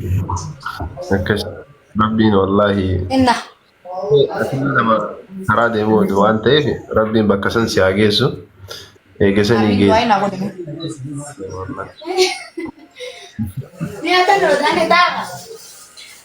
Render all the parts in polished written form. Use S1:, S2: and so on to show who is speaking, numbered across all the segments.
S1: أكش ربي والله
S2: إنه
S1: لما أراد يموت وأنت إيه ربي بكسن سياجيسو إيه كسني
S2: آمين
S1: جيس
S2: وين أقول لك
S1: والله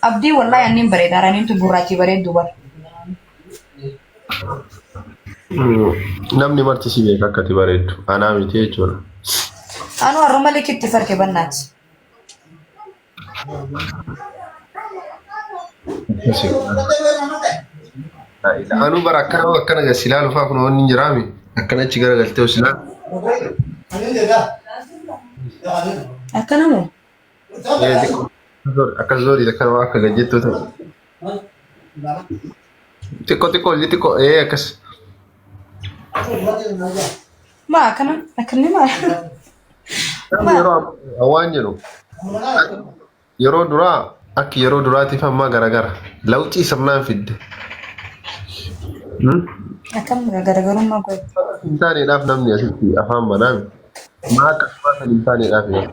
S2: abdii wallahi annin bareedaara nintu gurraachi bareeddu bar
S1: namni marti si beeka akkati bareeddu anaa miti jechuudha.
S2: anu har'uma likitti farke bannaati
S1: Anuu bara akkana silaa lufaa kun wanni jiraami akkana achi garagaltee silaa
S2: akkana moo
S1: akkas zorii akkana waa akka gajjettoo ta'u xiqqoo xiqqoo akkas
S2: maa akkana akkanni maa maa
S1: yeroo waan jedhu yeroo duraa akka yeroo duraatiif ammaa garagara lawcii sirnaan fidde.
S2: akkam garagarummaa goe
S1: Hin taaneedhaaf namni asitti afaan banaami. Maa akkasumaa kan hin taaneedhaaf yoo.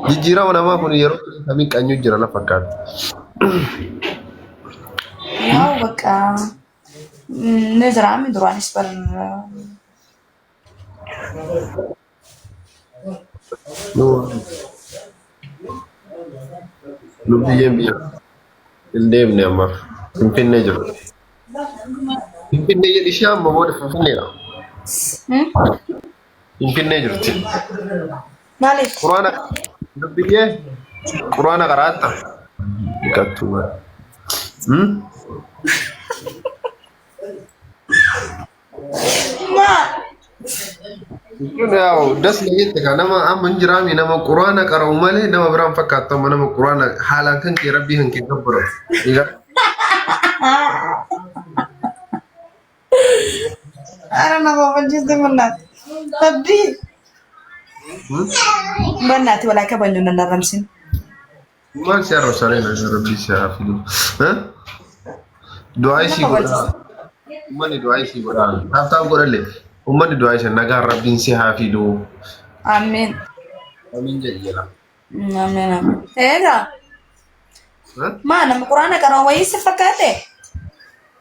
S1: Jijjiirama namaa kun yeroo samii qanyuu jira na fakkaata.
S2: ያው በቃ ነዝራም ድሯንስ በር
S1: Lubbiyyeen biyya hin deemne ammaaf. Finfinnee jiru. Finfinnee jedhi ishee amma booda Finfinneedha. Finfinnee jirti.
S2: ማሌሽ
S1: Quraana lubbiyyee quraana qaraatta. Gattuuma.
S2: ማ
S1: Kun yaa'u das ni jette kan nama amma hin jiraami nama quraana qara'u malee nama biraan fakkaatu amma nama quraana haalaan kan kee rabbii kan kee gabbara.
S2: አረ ነው ወንጀል ደምናት አብዲ በእናትህ ወላ ከበኙ እናረምሲን
S1: Maal si arrabsanii na rabbii si haa fidu. Du'aa isii godhaa. Uummanni du'aa isii godhaa. Taaftaaf godhallee uummanni du'aa isa nagaan rabbiin si haa fidu.
S2: አሜን
S1: Amiin jedhi jala.
S2: አሜን አሜን ኤጋ ማንም ቁርአን ቀራው ወይስ ፈካቴ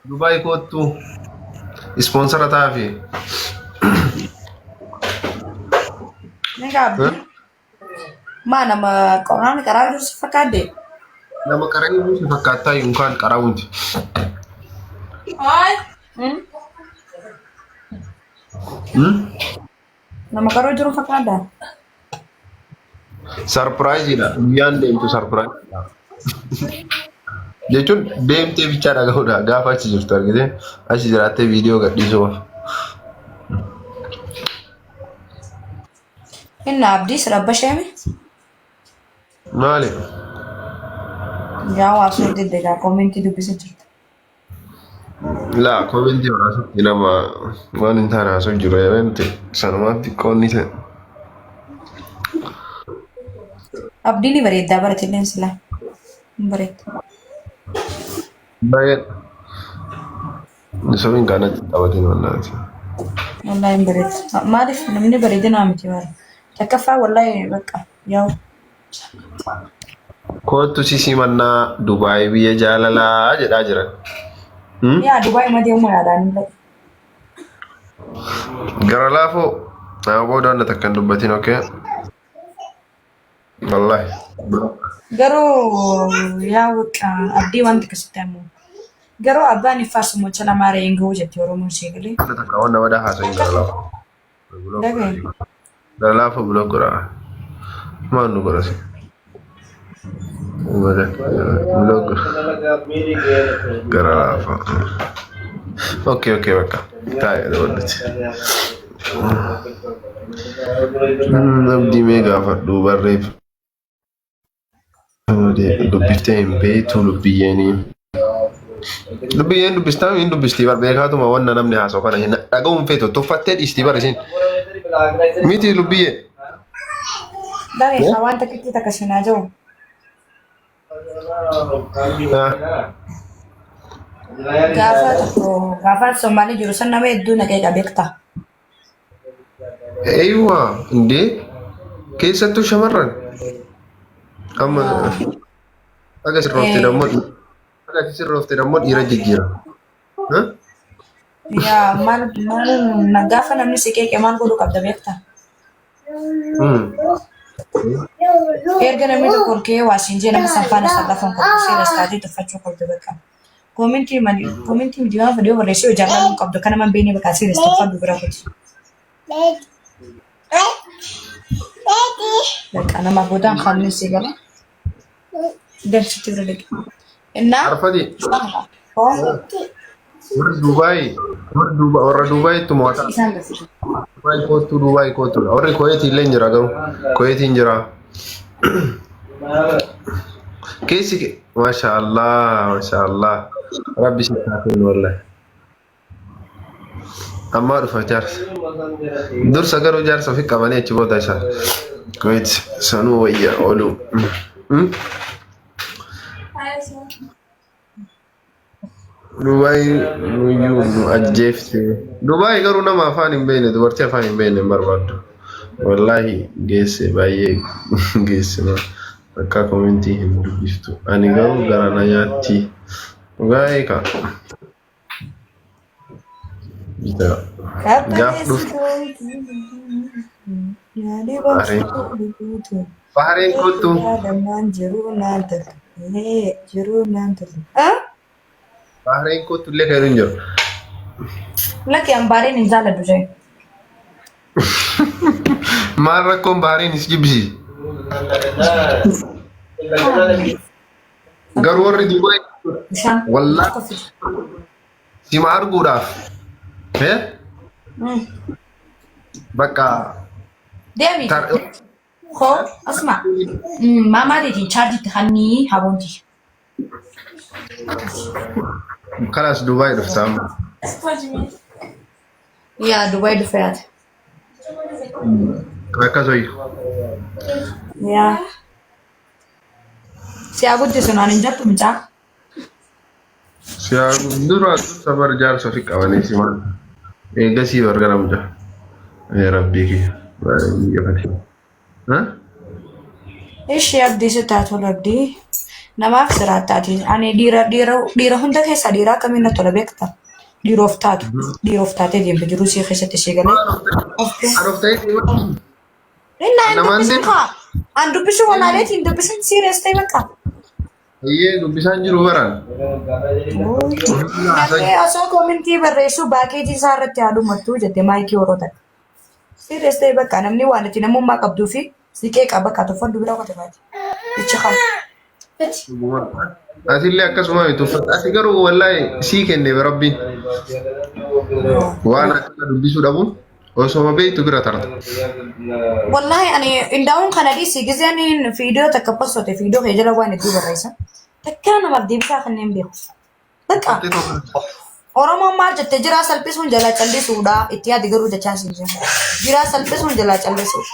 S1: Dubaay kootu ispoonsara taafi.
S2: ነጋ አብዲ ማንም ቁርአን ቀራው ወይስ ፈካቴ
S1: Nama qara'uu si fakkaattaa yookaan qara'uuti.
S2: አይ nama qaroo jiru fakkaata
S1: Sarpiraayiziidha. Guyyaan deemtu sarpiraayiziidha. Jechuun deemtee bichaa dhaga'uudha. Gaafa achi jirtu argite achi jiraattee viidiyoo gadhiisuuf.
S2: እና አብዲ ስለበሸሚ
S1: Maali?
S2: ያው አሱ ደደጋ ኮሜንት ዱብስ ጅርት
S1: Laa koomenti waraasatti nama waan hin taane haasoo jiru yaabente sanumaatti qoonni ta'e.
S2: አብዲ ሊ በሬዳ በረትልን ስላ በሬት
S1: Baay'ee sobiin kaanatti taphatiin wallaati.
S2: ወላሂ በሬት ማለፍ ምን በሬድና አምቲ ባረ ተከፋ ወላሂ በቃ ያው
S1: Kootu sisimannaa Dubaay biyya jaalalaa jedhaa jiran.
S2: ያ ዱባይ መደሙ ያዳን ላይ
S1: Gara laafoo nama booda wanta takka hin dubbatin okee. Wallaahi.
S2: ገሮ ያው በቃ አብዲ ዋንት ከስተሙ ገሮ አባን ይፋስ ሞቸ ለማረ እንገው ጀት ኦሮሞ ሲግሊ
S1: Wanta takka waan nama dhahaa sun gara laafoo.
S2: ደገ
S1: Gara laafoo buloo godhaa. Maal nu godhase? Buloo gara laafoo. Okey bakka. Taa'ee dabalati. Abdii mee gaafadhu barreef. Dubbiftee hin beektu lubbiyyeenii. Lubbiyyeen dubbistaa hin dubbistii bar beekaatuma wanna namni haasa'u kana hin dhaga'uun feetu tuffattee dhiistii bar isin. Miti lubbiyyee.
S2: ደገ ዋንት ከቲ ተከሽና ጀው ጋፋ ሶማሊ ጅሩ ሰነመ ዱ ነገ ቤክታ
S1: Eeywa indee keessattuu shamarran amma Aga sirroofte dammoo dhiira jijjiira.
S2: Yaa maal gaafa namni si qeeqe maal godhuu qabda beektaa? Erga namni tokko ol ka'ee waa siin jee nama sanfaana sallafan qabdu seeras taatee tuffachuu qabdu beekaa. Koomintii miti waan fedhee barreessee hojii jaalladhu qabdu kan nama beekne beekaa seeras tuffadhu bira kuti. Beekaa namaaf boodaan kaanni si gala. Galchitti bira deeqa. Innaa.
S1: Arfati. Warra Duubaay ittuma wata. Duubaay kootu. Warri Kuweetii illee jira garuu. Kuweetiin jira. Keessi maashaallah. Rabbi si taatee wallahi. Ammaa dhufa jaarsa. Dursa garuu jaarsa ofii qabanii achi booda isaa. Kuweet sanuu wayyaa oolu. Duubaay nuyyuu nu ajjeefte. Duubaay garuu nama afaan hin beekne dubartii afaan hin beekne hin barbaaddu. Wallaahi geesse baay'ee geesse akka koomintii hin dubbiftu. Ani garuu gara na nyaatti. Dhugaa eeka. Gaaf dhuftu. Bahareen kottu. Bahareen kottu illee kan hin jiru.
S2: Laki an Bahareen hin jaalladhu jee.
S1: Maal rakkoon Bahareen is jibbisi? Garuu warri Duubaay wallaahi sima arguudhaaf bakka
S2: deemi ko asma maamaadheetiin chaarjitti hannii haboonti.
S1: Kalas Duubaay dhufta amma.
S2: Yaa Duubaay dhufe yaate.
S1: Akkas wayyu.
S2: Yaa. Siyaa guddisu naan hin jettu mucaa.
S1: Siyaa dura sabar jaarsa fi qabanii simaan. Eegasii bargara mucaa. Rabbii kiyya. Baay'ee fane.
S2: Ishee abdii si taatu abdii. Namaaf siraattaati. Ani dhiira hunda keessaa dhiira akkamiin na tola beekta? Dhiiroof taatee deemte jiruu si keessatti si galee. Namaan deemaa. An dubbisuu walaaleetiin dubbisan siiriyees ta'e bakka.
S1: Iyyee dubbisaan jiru baraan.
S2: Namni osoo koomintii barreessuu baakeetii isaa irratti haalumattuu jette maayikii horootan. Siiriyees ta'e bakka namni waan itti namummaa qabduu fi siqee qaba bakka tuffaddu bira qote baati. Ichi qaba.
S1: Asillee akkasuma tuffadhu. Ati garuu wallaahi sii kenne rabbiin. Waan akka dubbisuu dhabuun. Osoma beektu bira tarta.
S2: Wallahi ani indahun kana dhiisi gizeen viidiyoo takka postote viidiyoo kee jala waan itti barreessan. Takkaa namaaf deebisaa kanneen beeku. Bakka Oromoon maal jettee jiraa salphisuun jalaa callisuudha itti yaadi garuu jechaan siin jira. Jiraa salphisuun jalaa callisuudha.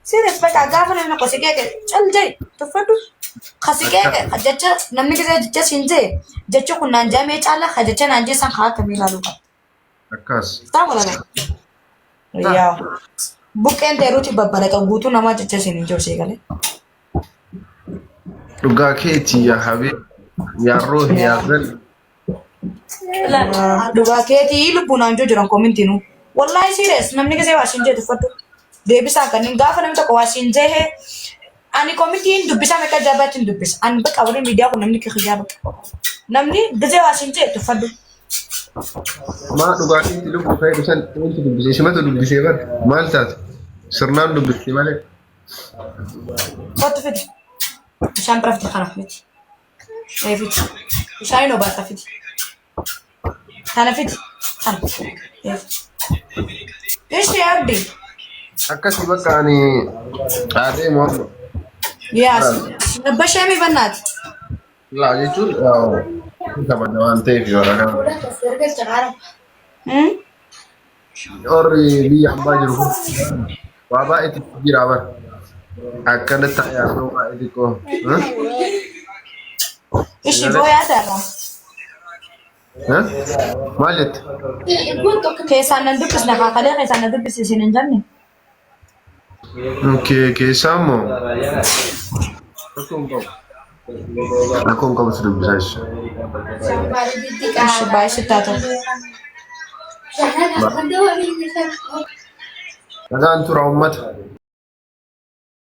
S2: Sirees bakka gaafa namni qosikee cal jee tuffadhu. Qasikee jecha namni gizee jecha siin jee jecha kun naan jaamee caala jecha naan jeessan haa kamii ilaaluu qaba.
S1: Akkas.
S2: Saa walaala. Yaa buqqeen teeruuti babbalaqa guutuu namaa jecha isin hin jiru galee.
S1: Dhugaa keetii yaa habee yaa roohi yaa gal.
S2: Dhugaa keetii lubbuun aanjoo jiran koomintiinuu. Wallaahi sirees namni gisee waa siin jee tuffadhu. Deebisaan kanneen gaafa namni tokko waa siin jee ani koomintiin dubbisaa meeqa jaabaatti dubbisa. Ani bakka warri miidiyaa kun namni kiyyyaa bakka. Namni gisee waa siin jee tuffadhu.
S1: Maa dhugaatiin lubbuu ka'ee dhusan wanti dubbisee simatu dubbisee bar maal taate sirnaan dubbistee malee.
S2: Kottu fiti. Bishaan bira fiti kana fiti. Fiti. Bishaan inoo baata fiti. Kana fiti. Kana. Ishee abdi.
S1: Akkasii bakka ani haadhee moo.
S2: Yaas. Bashee mi bannaati.
S1: Laa jechuun kabajaa waan ta'eef yoo ragaa. Orri biyya ambaa jiru kun waa baay'eetu jira bar. Akkanatti yaaduu baay'ee xiqqoo.
S2: Ishee booyaa ta'a.
S1: Maal jette?
S2: Keessaan nan dubbisna kaakalee keessaan nan dubbisiisin hin jenne.
S1: Keessaa immoo. أكون قبل سلوك بسايس
S2: مش بايش التاتو
S1: هذا أنتو رعومتها